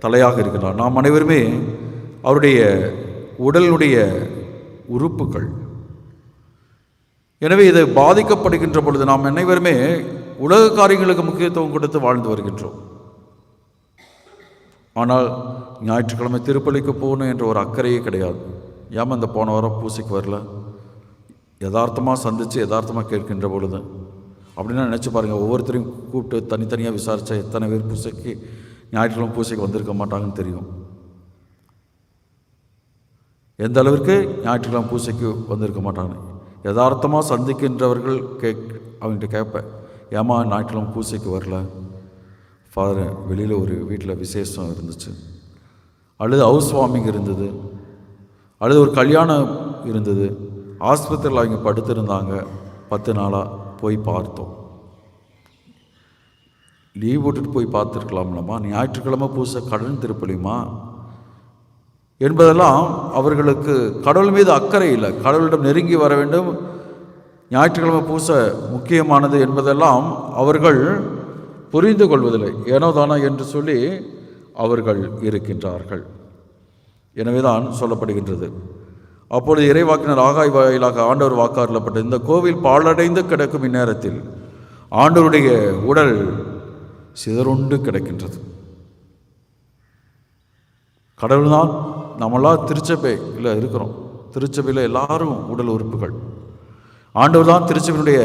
தலையாக இருக்கிறார். நாம் அனைவருமே அவருடைய உடலுடைய உறுப்புகள். எனவே இது பாதிக்கப்படுகின்ற பொழுது நாம் அனைவருமே உலக காரியங்களுக்கு முக்கியத்துவம் கொடுத்து வாழ்ந்து வருகின்றோம். ஆனால் ஞாயிற்றுக்கிழமை திருப்பலிக்கு போகணும் என்ற ஒரு அக்கறையே கிடையாது. ஏமா இந்த போன வாரம் பூசைக்கு வரல, யதார்த்தமாக சந்தித்து யதார்த்தமாக கேட்கின்ற பொழுது அப்படின்னா நினச்சி பாருங்கள். ஒவ்வொருத்தரையும் கூப்பிட்டு தனித்தனியாக விசாரித்தா எத்தனை பேர் பூசைக்கு ஞாயிற்றுக்கிழமை பூசைக்கு வந்திருக்க மாட்டாங்கன்னு தெரியும். எந்த அளவிற்கு ஞாயிற்றுக்கிழமை பூசைக்கு வந்திருக்க மாட்டாங்க. யதார்த்தமாக சந்திக்கின்றவர்கள் அவங்ககிட்ட கேட்பேன், ஏமா ஞாயிற்றுக்கிழமை பூசைக்கு வரல? ஃபாதர், வெளியில் ஒரு வீட்டில் விசேஷம் இருந்துச்சு, அல்லது ஹவுஸ் வார்மிங் இருந்தது, அல்லது ஒரு கல்யாணம் இருந்தது, ஆஸ்பத்திரியில் அவங்க படுத்திருந்தாங்க, 10 நாளாக போய் பார்த்தோம். லீவ் போட்டுட்டு போய் பார்த்துருக்கலாம்லம்மா, ஞாயிற்றுக்கிழமை பூசை கடன் திருப்பலியுமா என்பதெல்லாம் அவர்களுக்கு கடவுள் மீது அக்கறை இல்லை. கடவுளிடம் நெருங்கி வர வேண்டும், ஞாயிற்றுக்கிழமை பூசை முக்கியமானது என்பதெல்லாம் அவர்கள் புரிந்து கொள்வதில்லை. ஏனோ தானோ என்று சொல்லி அவர்கள் இருக்கின்றார்கள். எனவே தான் சொல்லப்படுகின்றது, அப்பொழுது இறைவாக்கினர் ஆகாய் வாயிலாக ஆண்டவர் வாக்காளப்பட்ட இந்த கோவில் பாழடைந்து கிடக்கும் இந்நேரத்தில் ஆண்டவருடைய உடல் சிதறுண்டு கிடக்கின்றது. கடவுள் தான், நம்மளாம் திருச்சபையில் இருக்கிறோம், திருச்சபையில் எல்லாரும் உடல் உறுப்புகள். ஆண்டவர் தான் திருச்சபையினுடைய